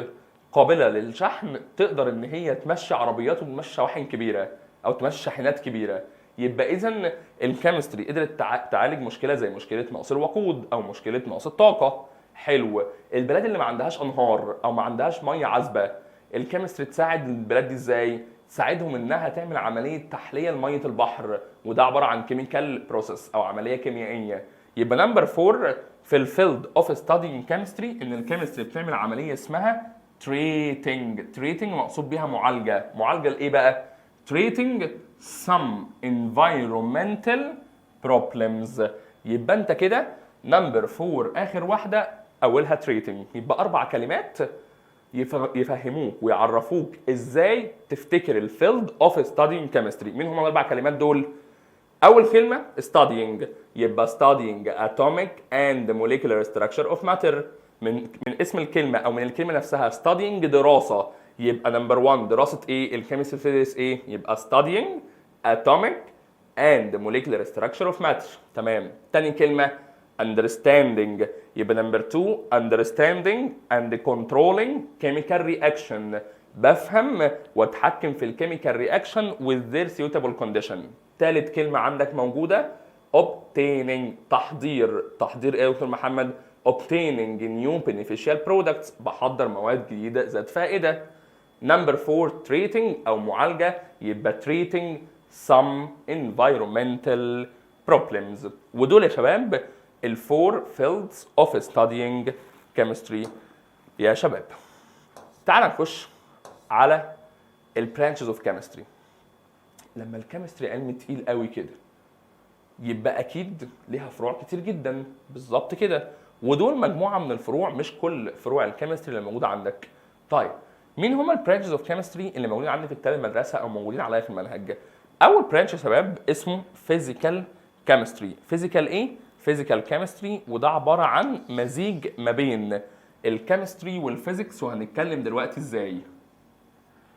Speaker 1: قابله للشحن تقدر ان هي تمشي عربيات وتمشي شواحن كبيره او تمشي شاحنات كبيره. يبقى اذا الكيمستري قدرت تعالج مشكله زي مشكله نقص الوقود او مشكله نقص الطاقه. حلو. البلاد اللي ما عندهاش انهار او ما عندهاش ميه عذبه، الكيمستري تساعد البلاد دي ازاي؟ تساعدهم انها تعمل عمليه تحليه لميه البحر، وده عباره عن كيميكال بروسيس او عمليه كيميائيه. يبقى نمبر 4 في الفيلد اوف ستادينج كيمستري ان الكيمستري بتعمل عمليه اسمها treating. treating مقصود بيها معالجه. معالجه لايه بقى؟ treating some environmental problems. يبقى انت كده نمبر 4 اخر واحده اولها treating. يبقى 4 كلمات يفهموك ويعرفوك ازاي تفتكر الفيلد اوف ستادينج كيمستري. مين هم ال4 كلمات دول؟ اول كلمه studying، يبقى studying atomic and molecular structure of matter. من اسم الكلمه او من الكلمه نفسها studying دراسه. يبقى نمبر 1 دراسه ايه؟ الكيمستري بتدرس ايه؟ يبقى studying atomic and molecular structure of matter. تمام. تاني كلمه understanding، يبقى نمبر 2 understanding and controlling chemical reaction. بفهم واتحكم في الكيميكال رياكشن with their suitable condition. ثالث كلمة عندك موجودة obtaining، تحضير. تحضير ايه يا دكتور محمد؟ obtaining new beneficial products، بحضر مواد جديدة ذات فائدة. نمبر 4 treating او معالجة، يبقى treating some environmental problems. ودول يا شباب الفور fields of studying chemistry يا شباب. تعال نخش على البرانشز اوف كيمستري. لما الكيمستري علم تقيل قوي كده يبقى اكيد ليها فروع كتير جدا. بالظبط كده. ودول مجموعه من الفروع، مش كل فروع الكيمستري اللي موجوده عندك. طيب مين هم البرانشز اوف كيمستري اللي موجودين عندي في كتاب المدرسه او موجودين عليا في المنهج؟ اول برانش يا شباب اسمه فيزيكال كيمستري. فيزيكال ايه؟ فيزيكال كيمستري، وده عباره عن مزيج ما بين الكيمستري والفيزيكس، وهنتكلم دلوقتي ازاي.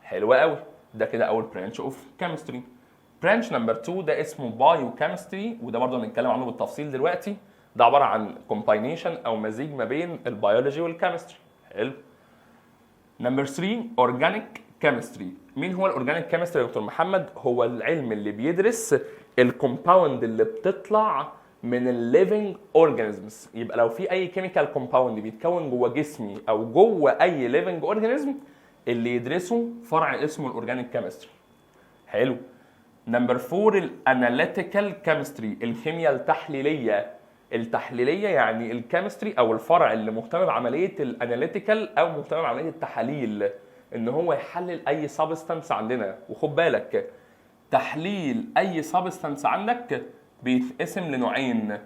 Speaker 1: حلو قوي. ده كده اول برانش اوف كيمستري. برانش نمبر 2 ده اسمه بايو كيمستري، وده برضه هنتكلم عنه بالتفصيل دلوقتي. ده عباره عن كومباينيشن او مزيج ما بين البيولوجي والكيمستري. حلو. نمبر 3 اورجانيك كيمستري. مين هو الاورجانيك كيمستري يا دكتور محمد؟ هو العلم اللي بيدرس الكومباوند اللي بتطلع من الليفنج اورجانيزمز. يبقى لو في اي كيميكال كومباوند بيتكون جوه جسمي او جوه اي ليفنج اورجانيزم اللي يدرسه فرع اسمه الاورجانيك كيمستري. حلو. نمبر 4 الاناليتيكال كيمستري، الكيمياء التحليليه. التحليليه يعني الكيمستري او الفرع اللي مهتم بعمليه الاناليتيكال او مهتم بعمليه التحاليل، ان هو يحلل اي سبستانس عندنا. وخد بالك تحليل اي سبستانس عندك بيتقسم لنوعين.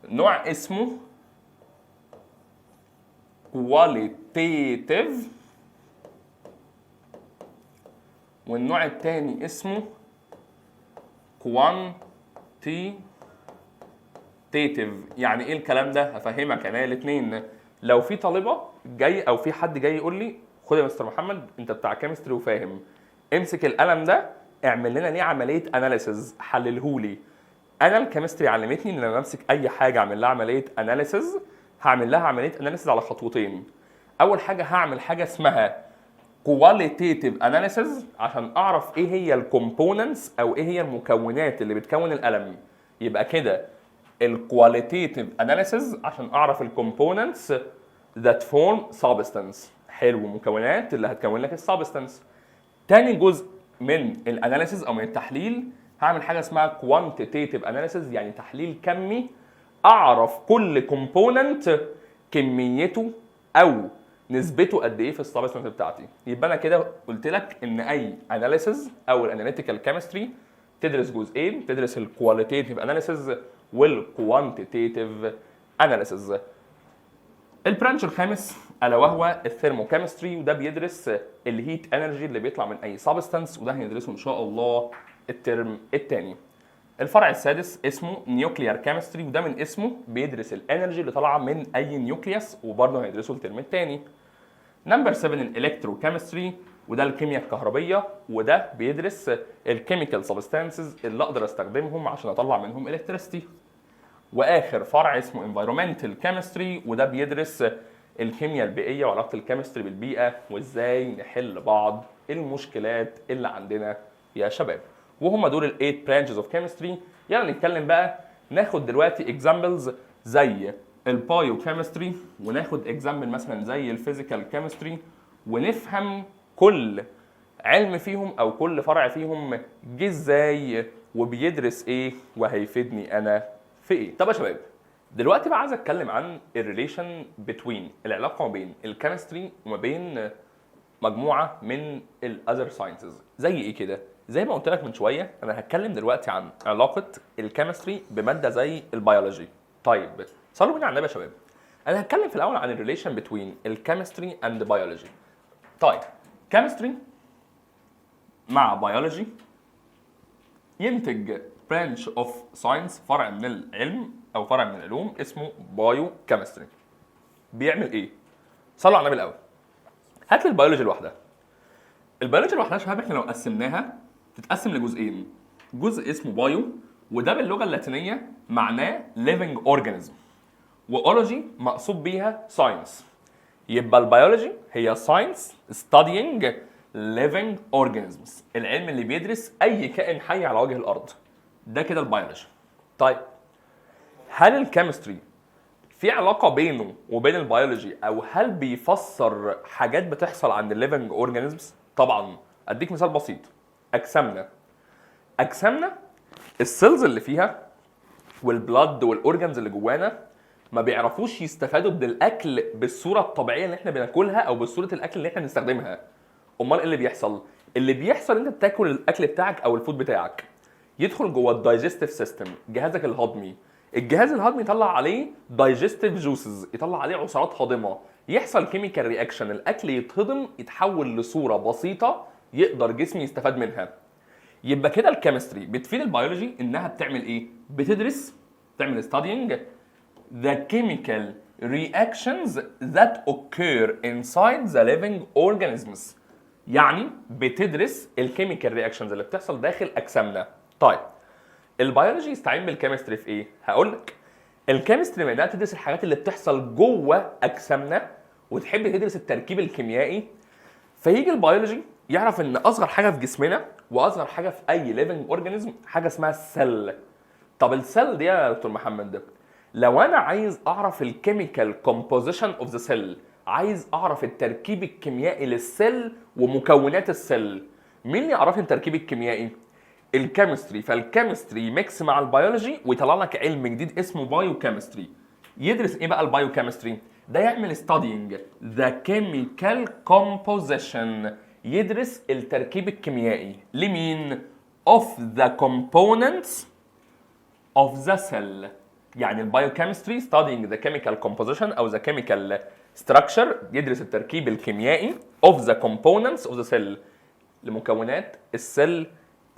Speaker 1: نوع اسمه كواليتيتيف، والنوع الثاني اسمه كوانتيتيف. يعني ايه الكلام ده؟ هفهمك انا الاثنين. لو في طالبه جاي او في حد جاي يقول لي خد يا مستر محمد انت بتاع كيمستري وفاهم، امسك القلم ده اعمل لنا ليه عمليه اناليسز، حللهولي. انا الكيمستري علمتني ان لما امسك اي حاجه اعمل لها عمليه اناليسز، هعمل لها عمليه اناليسز على خطوتين. اول حاجه هعمل حاجه اسمها كواليتيتيف اناليسز عشان اعرف ايه هي الكومبوننتس او ايه هي المكونات اللي بتكون القلم. يبقى كده الكواليتيتيف اناليسز عشان اعرف الكومبوننتس that form substance. حلو. مكونات اللي هتكون لك السبستانس. تاني جزء من الاناليسز او من التحليل هعمل حاجه اسمها كوانتيتيف اناليسز، يعني تحليل كمي. اعرف كل كومبوننت كميته او نسبته قد ايه في السبستانس بتاعتي. يبقى انا كده قلت لك ان اي اناليسيز او الاناليتيكال كيمستري تدرس جزئين، تدرس الكواليتيتيف اناليسيز والكوانتيتيف اناليسيز. البرانش الخامس الا وهو الثيرموكيمستري، وده بيدرس الهيت انرجي اللي بيطلع من اي سبستانس، وده هندرسه ان شاء الله الترم الثاني. الفرع السادس اسمه نيوكليار كيمستري، وده من اسمه بيدرس الانرجي اللي طالعه من اي نيوكليوس، وبرضه هندرسه الترم الثاني. نمبر 7 الالكترو كيمستري، وده الكيمياء الكهربيه، وده بيدرس الكيميكال سبستانسز اللي اقدر استخدمهم عشان اطلع منهم الكتريستي. واخر فرع اسمه انفايرمنتال كيمستري، وده بيدرس الكيمياء البيئيه وعلاقه الكيمستري بالبيئه وازاي نحل بعض المشكلات اللي عندنا يا شباب. وهم دول ال 8 برانشز اوف كيمستري. يلا نتكلم بقى، ناخد دلوقتي اكزامبلز زي البايو كيمستري، وناخد اكزامبل مثلا زي الفيزيكال كيمستري، ونفهم كل علم فيهم او كل فرع فيهم جه ازاي وبيدرس ايه وهيفيدني انا في ايه. طب يا شباب، دلوقتي بقى عايز اتكلم عن الريليشن بين العلاقه ما بين الكيمستري وما بين مجموعه من الاذر ساينسز. زي ايه كده؟ زي ما قلت لك من شويه، انا هتكلم دلوقتي عن علاقه الكيمستري بماده زي البيولوجي. طيب صلوا بينا على النبي يا شباب. انا هتكلم في الاول عن الريليشن بين الكيمستري اند بيولوجي. طيب كيمستري مع بيولوجي ينتج برانش اوف ساينس، فرع من العلم او فرع من العلوم اسمه بايو كيمستري. بيعمل ايه؟ صلوا على النبي الاول. هات لي البيولوجي لوحدها. البيولوجي لوحدها يا شباب احنا لو قسمناها تتقسم لجزئين. جزء اسمه بايو، وده باللغه اللاتينيه معناه living organism، واولوجي مقصود بيها ساينس. يبقى البيولوجي هي ساينس studying living organisms، العلم اللي بيدرس اي كائن حي على وجه الارض. ده كده البيولوجي. طيب هل الكيمستري في علاقه بينه وبين البيولوجي، او هل بيفسر حاجات بتحصل عند الليفنج اورجانيزمز؟ طبعا. اديك مثال بسيط. اجسامنا السيلز اللي فيها والبلد والاورجانز اللي جوانا ما بيعرفوش يستفادوا من الاكل بالصوره الطبيعيه اللي احنا بناكلها او بالصوره الاكل اللي احنا بنستخدمها. امال ايه اللي بيحصل؟ اللي بيحصل انت بتاكل الاكل بتاعك او الفود بتاعك، يدخل جوه الدايجستيف سيستم، جهازك الهضمي. الجهاز الهضمي يطلع عليه دايجستيف جوسز، يطلع عليه عصارات هاضمه، يحصل كيميكال رياكشن، الاكل يتهضم يتحول لصوره بسيطه يقدر جسمي يستفاد منها. يبقى كده الكيمستري بتفيد البيولوجي انها بتعمل ايه؟ تعمل studying the chemical reactions that occur inside the living organisms. يعني بتدرس الكيميكال رياكشنز اللي بتحصل داخل اجسامنا. طيب البيولوجي يستعين بالكيمستري في ايه؟ هقول لك. الكيمستري معناها تدرس الحاجات اللي بتحصل جوه اجسامنا، وتحب تدرس التركيب الكيميائي. فيجي البيولوجي يعرف ان اصغر حاجه في جسمنا واصغر حاجه في اي ليفنج اورجانيزم حاجه اسمها السيل. طب السيل دي يا دكتور محمد ده، لو انا عايز اعرف الكيميكال كومبوزيشن اوف ذا سيل، عايز اعرف التركيب الكيميائي للسيل ومكونات السيل، مين اللي يعرف التركيب الكيميائي؟ الكيمستري. فالكيمستري ميكس مع البيولوجي ويطلع لك علم جديد اسمه بايو كيمستري. يدرس ايه بقى البايو كيمستري ده؟ يعمل studying the chemical composition، يدرس التركيب الكيميائي لمين؟ of the components of the cell. يعني البايوكيمستري studying the chemical composition او the chemical structure، يدرس التركيب الكيميائي of the components of the cell، لمكونات السيل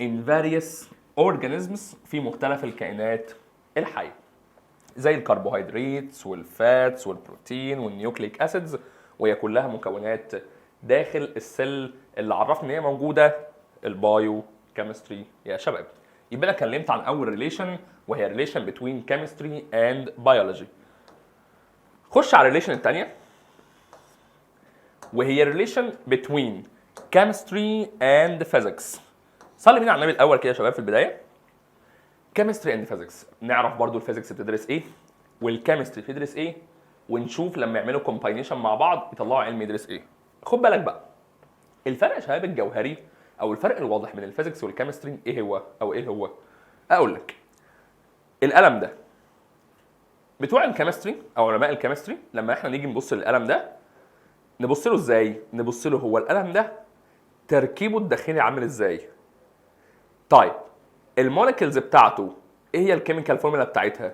Speaker 1: in various organisms، في مختلف الكائنات الحية، زي الكربوهيدرات والفاتس والبروتين والنيوكليك اسيدز، وهي كلها مكونات داخل السيل اللي عرفنا ان هي موجوده البايو كيمستري يا شباب. يبقى انا اتكلمت عن اول ريليشن، وهي ريليشن بين كيمستري اند بيولوجي. خش على الريليشن الثانيه، وهي ريليشن بين كيمستري اند فيزيكس. صلي بينا على النبي الاول كده يا شباب في البدايه. كيمستري اند فيزيكس، نعرف برضو الفيزيكس بتدرس ايه والكيمستري بتدرس ايه، ونشوف لما يعملوا كومباينيشن مع بعض يطلعوا علم يدرس ايه. خد بالك بقى، الفرق يا شباب الجوهري او الفرق الواضح بين الفيزيكس والكيمستري ايه هو؟ اقول لك. القلم ده بتوع الكيمستري او علماء الكيمستري، لما احنا نيجي نبص للقلم ده نبص له ازاي؟ نبص له هو القلم ده تركيبه الداخلي عامل ازاي. طيب الموليكيولز بتاعته ايه هي الكيميكال فورمولا بتاعتها؟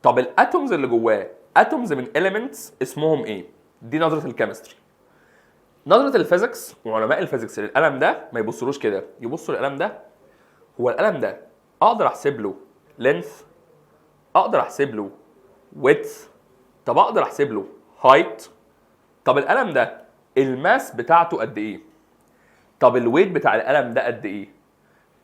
Speaker 1: طب الاتومز اللي جواه اتومز من اليمنتس اسمهم ايه؟ دي نظره الكيمستري. نظره الفيزيكس وعلماء الفيزيكس للقلم ده ما يبصلوش كده، يبصوا للقلم ده، هو القلم ده اقدر احسب له لينث، اقدر احسب له ويدث، طب اقدر احسب له هايت، طب القلم ده الماس بتاعته قد ايه؟ طب الويت بتاع القلم ده قد ايه؟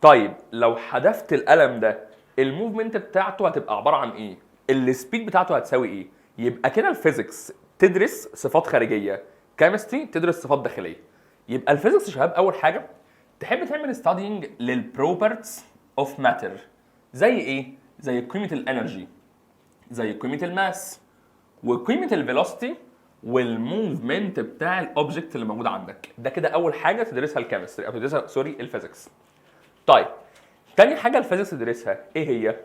Speaker 1: طيب لو حذفت القلم ده الموفمنت بتاعته هتبقى عباره عن ايه؟ السبيد بتاعته هتساوي ايه؟ يبقى كده الفيزيكس تدرس صفات خارجيه، كيمستري تدرس صفات داخليه. يبقى الفيزيكس يا شباب اول حاجه تحب تعمل ستادينج للبروبرتيز اوف ماتر. زي ايه؟ زي قيمه الانرجي، زي قيمه الماس، وقيمه الفيلوسيتي، والموفمنت بتاع الاوبجكت اللي موجود عندك. ده كده اول حاجه تدرسها الكيمستري او تدرسها الفيزيكس. طيب تاني حاجه الفيزيكس تدرسها ايه هي؟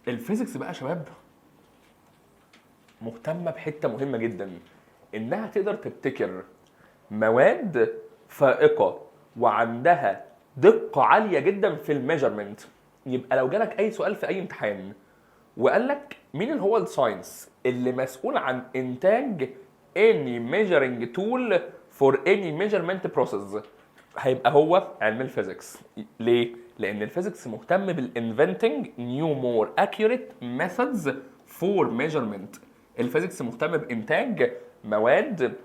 Speaker 1: الفيزيكس بقى يا شباب مهتمه بحته مهمه جدا، انها تقدر تبتكر مواد فائقه وعندها دقه عاليه جدا في الميجرمنت. يبقى لو جالك اي سؤال في اي امتحان وقال لك مين اللي هو الساينس اللي مسؤول عن انتاج any measuring tool for any measurement process، هيبقى هو علم الفيزيكس. ليه؟ لان الفيزيكس مهتم بالinventing new more accurate methods for measurement. الفيزيكس مهتم بانتاج مواد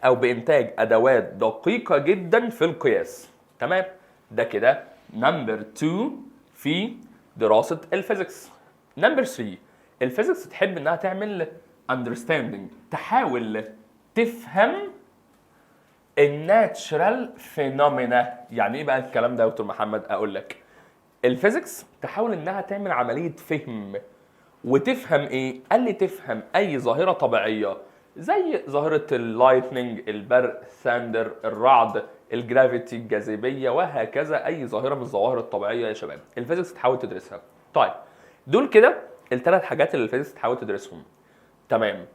Speaker 1: او بانتاج ادوات دقيقه جدا في القياس. تمام؟ ده كده نمبر 2 في دراسه الفيزيكس. نمبر 3 الفيزيكس تحب انها تعمل understanding، تحاول تفهم الناتشرال فينومينا. يعني ايه بقى الكلام ده يا دكتور محمد؟ اقول لك الفيزيكس تحاول انها تعمل عمليه فهم، وتفهم ايه؟ قال لي تفهم اي ظاهره طبيعيه زي ظاهره اللايتنينج، البرق، الثاندر، الرعد، الجرافيتي، الجاذبيه، وهكذا. اي ظاهره من الظواهر الطبيعيه يا شباب الفيزيكس تحاول تدرسها. طيب دول كده الثلاث حاجات اللي الفيزيكس تحاول تدرسهم. تمام.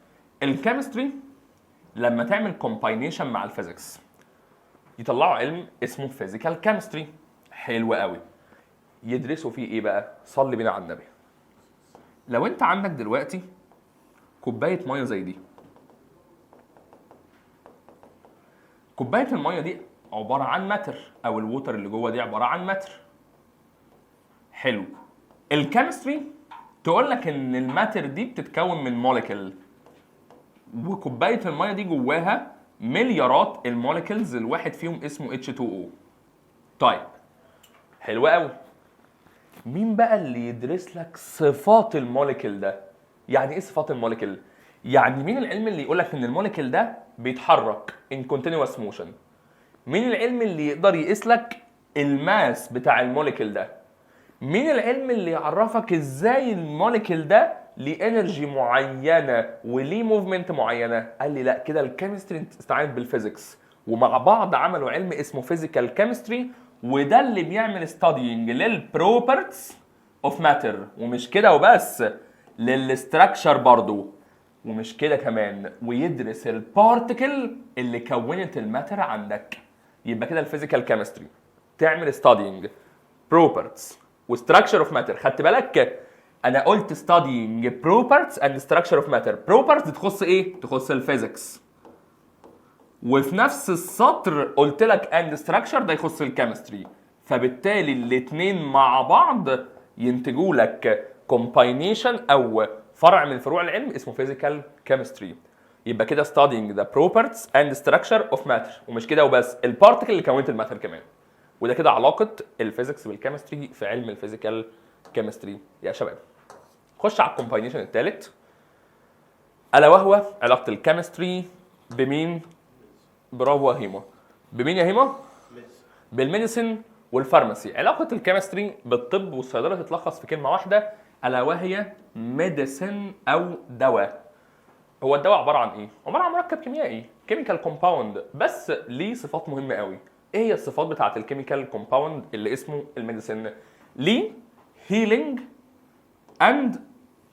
Speaker 1: الكيمستري لما تعمل كومباينيشن مع الفيزيكس يطلعوا علم اسمه فيزيكال كيمستري. حلو قوي. يدرسوا فيه ايه بقى؟ صلي بينا على النبي. لو انت عندك دلوقتي كوبايه ميه زي دي، كوبايه الميه دي عباره عن ماتر، او الووتر اللي جوه دي عباره عن ماتر. حلو. الكيمستري تقول لك ان الماتر دي بتتكون من موليكيول، وكوبايه الميه دي جواها مليارات الموليكيولز، الواحد فيهم اسمه H2O. طيب حلو قوي. مين بقى اللي يدرس لك صفات الموليكيول ده؟ يعني ايه صفات الموليكيول؟ يعني مين العلم اللي يقول لك ان الموليكيول ده بيتحرك in continuous motion؟ مين العلم اللي يقدر يقيس لك الماس بتاع الموليكيول ده؟ مين العلم اللي يعرفك ازاي الموليكيول ده ليه انرجي معينه وليه موفمنت معينه؟ قال لي لا، كده الكيمستري استعانت بالفيزيكس، ومع بعض عملوا علم اسمه فيزيكال كيمستري، وده اللي بيعمل ستادينج للبروبرتيز اوف ماتر. ومش كده وبس، للستراكشر برضو، ومش كده كمان، ويدرس البارتيكل اللي كونت الماتر عندك. يبقى كده الفيزيكال كيمستري تعمل ستادينج بروبرتيز وستراكشر اوف ماتر. خدت بالك انا قلت studying properties and structure of matter. properties تخص ايه؟ تخص الفيزيكس، وفي نفس السطر قلت لك and structure ده يخص الكيمستري. فبالتالي الاثنين مع بعض ينتجوا لك combination او فرع من فروع العلم اسمه physical chemistry. يبقى كده studying the properties and structure of matter. ومش كده وبس، البارتيكل اللي كونت الماتر كمان. وده كده علاقه الفيزيكس بالكيمستري في علم الفيزيكال كيمستري يا شباب. خش على الكومباينيشن الثالث، الا وهو علاقه الكيمستري بمين؟ برافو يا هيما. بمين يا هيما؟ بالميديسين والفارماسي. علاقه الكيمستري بالطب والصيدله تتلخص في كلمه واحده، الا وهي ميديسين او دواء. هو الدواء عباره عن ايه؟ عباره عن مركب كيميائي، كيميكال كومباوند، بس ليه صفات مهمه قوي. ايه هي الصفات بتاعه الكيميكال كومباوند اللي اسمه الميديسين؟ ليه هيلينج اند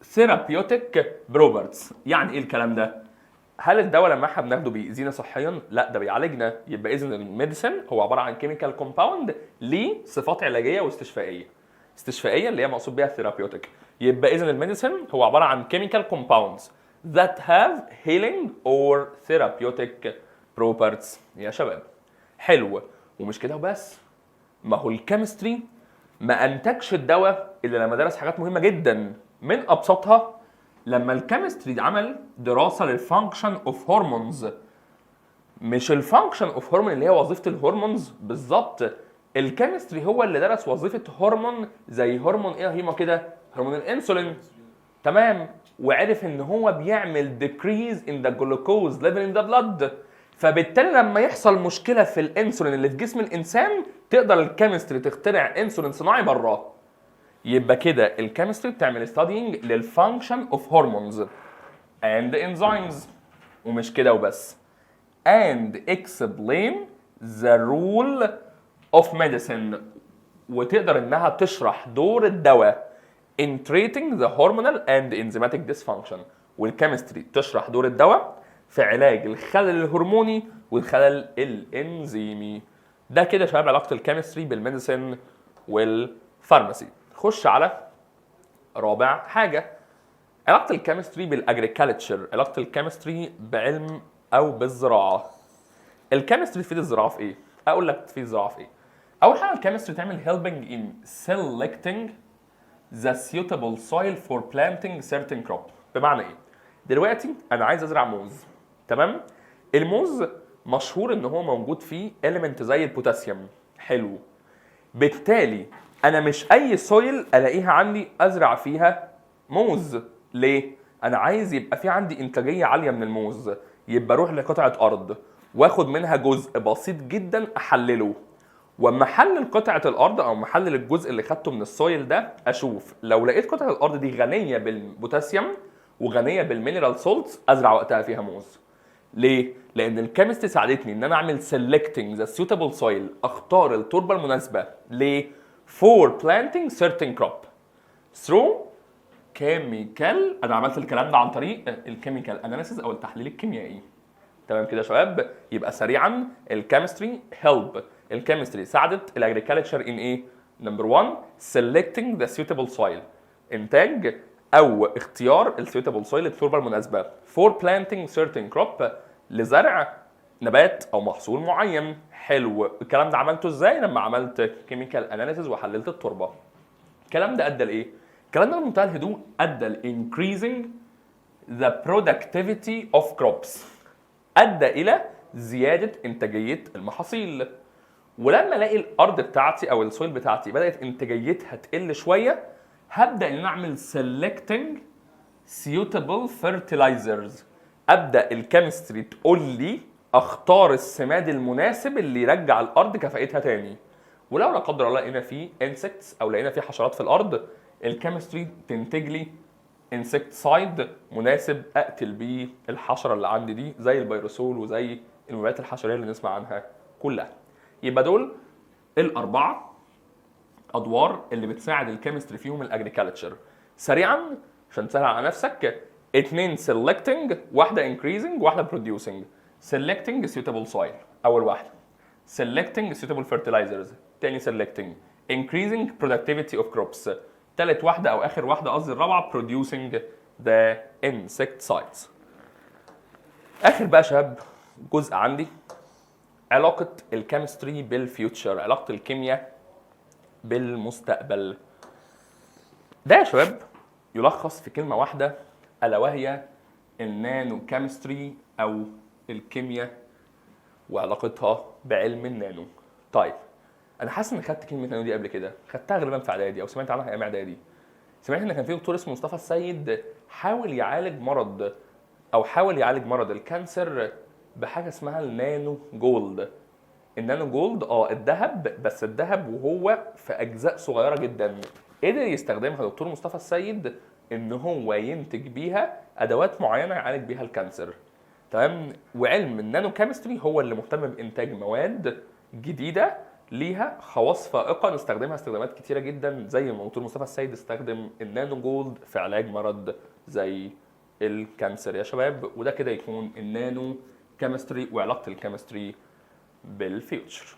Speaker 1: ثيرابيوتيك بروبرتيز. يعني ايه الكلام ده؟ هل الدواء لما احنا بناخده بيأذينا صحيا؟ لا، ده بيعالجنا. يبقى اذا الميديسن هو عباره عن كيميكال كومباوند ليه صفات علاجيه واستشفائيه. استشفائيه اللي هي مقصود بيها ثيرابيوتيك. يبقى اذا الميديسن هو عباره عن كيميكال كومباوندز that have healing or therapeutic properties يا شباب. حلو. ومش كده وبس، ما هو الكيمستري ما انتجش الدواء الا لما درس حاجات مهمه جدا. من ابسطها لما الكيمستري عمل دراسه للفانكشن اوف هرمونز. مش الفانكشن اوف هرمون اللي هي وظيفه الهرمونز بالظبط، الكيمستري هو اللي درس وظيفه هرمون زي هرمون ايه هيما كده، هرمون الانسولين. تمام. وعرف ان هو بيعمل decrease in the glucose level in the blood. فبالتالي لما يحصل مشكله في الانسولين اللي في جسم الانسان تقدر الكيمستري تخترع انسولين صناعي براه. يبقى كده الكيمستري بتعمل studying للفانكشن اوف هرمونز and enzymes. ومش كده وبس، and explain the role of medicine. وتقدر انها تشرح دور الدواء in treating the hormonal and enzymatic dysfunction. والكيمستري تشرح دور الدواء في علاج الخلل الهرموني والخلل الانزيمي. ده كده شباب علاقه الكيمستري بالميديسن والفارماسي. خش على رابع حاجه، علاقه الكيمستري بالاجريكالتشر، علاقه الكيمستري بعلم او بالزراعه. الكيمستري تفيد الزراعه في ايه؟ اقول لك تفيد الزراعه في ايه. اول حاجه الكيمستري تعمل helping in selecting the suitable soil for planting certain crop. بمعنى ايه؟ دلوقتي انا عايز ازرع موز، تمام؟ الموز مشهور ان هو موجود فيه element زي البوتاسيوم. حلو. بالتالي انا مش اي سويل الاقيها عندي ازرع فيها موز. ليه؟ انا عايز يبقى في عندي انتاجيه عاليه من الموز. يبقى اروح لقطعه ارض واخد منها جزء بسيط جدا احلله، واما احلل قطعه الارض او محلل الجزء اللي خدته من السويل ده، اشوف لو لقيت قطعه الارض دي غنيه بالبوتاسيوم وغنيه بالمينرال سولتس ازرع وقتها فيها موز. ليه؟ لان الكيمستري ساعدتني ان انا اعمل selecting the suitable soil، اختار التربه المناسبه. ليه؟ for planting certain crop through chemical. انا عملت الكلام ده عن طريق الكيميكال اناليسيس او التحليل الكيميائي. تمام كده يا شباب؟ يبقى سريعا الكيمستري هيلب، الكيمستري ساعدت الاجريكالتشر ان ايه؟ نمبر 1 selecting the suitable soil، انتاج او اختيار السويتابل سويل التربه المناسبه for planting certain crop، لزرع نبات او محصول معين. حلو. الكلام ده عملته ازاي؟ لما عملت كيميكال اناليسيس وحللت التربه. الكلام ده ادى لايه؟ الكلام ده بمنتهى الهدوء ادى ل increasing the productivity of crops، ادى الى زياده انتاجيه المحاصيل. ولما الاقي الارض بتاعتي او السويل بتاعتي بدات انتاجيتها تقل شويه، هبدا ان اعمل selecting suitable fertilizers. ابدا الكيمستري تقول لي اختار السماد المناسب اللي يرجع الارض كفاءتها تاني. ولو لا قدر الله لقينا فيه insects او لقينا فيه حشرات في الارض، الكيمستري تنتج لي insecticide مناسب اقتل بيه الحشره اللي عندي دي، زي البيروسول وزي المبيدات الحشريه اللي نسمع عنها كلها. يبقى دول الاربعه ادوار اللي بتساعد الكيمستري فيهم الاجريكالتشر. سريعا عشان تسهل على نفسك، 2 selecting، واحده increasing، واحده producing. selecting suitable soil اول واحده، selecting suitable fertilizers تاني selecting، increasing productivity of crops تالت واحده او اخر واحده قصدي الرابعه producing the insecticides. اخر بقى شباب جزء عندي علاقه الكيمستري بالفيوتشر، علاقه الكيمياء بالمستقبل. ده يا شباب يلخص في كلمه واحده الا وهي النانو كيمستري او الكيمياء وعلاقتها بعلم النانو. طيب انا حاسس اني خدت كلمه نانو دي قبل كده، خدتها غالبا في اعدادي او سمعت عنها ايام اعدادي. سمعت ان كان في دكتور اسمه مصطفى السيد حاول يعالج مرض الكانسر بحاجه اسمها النانو جولد. النانو جولد الذهب، بس الذهب وهو في اجزاء صغيره جدا قدر يستخدمها دكتور مصطفى السيد ان هو ينتج بيها ادوات معينه يعالج بيها الكانسر. تمام. وعلم النانو كيمستري هو اللي مهتم بانتاج مواد جديده ليها خواص فائقه نستخدمها استخدامات كتيره جدا، زي ما دكتور مصطفى السيد استخدم النانو جولد في علاج مرض زي الكانسر يا شباب. وده كده يكون النانو كيمستري وعلاقه الكيمستري بالفيوتشر.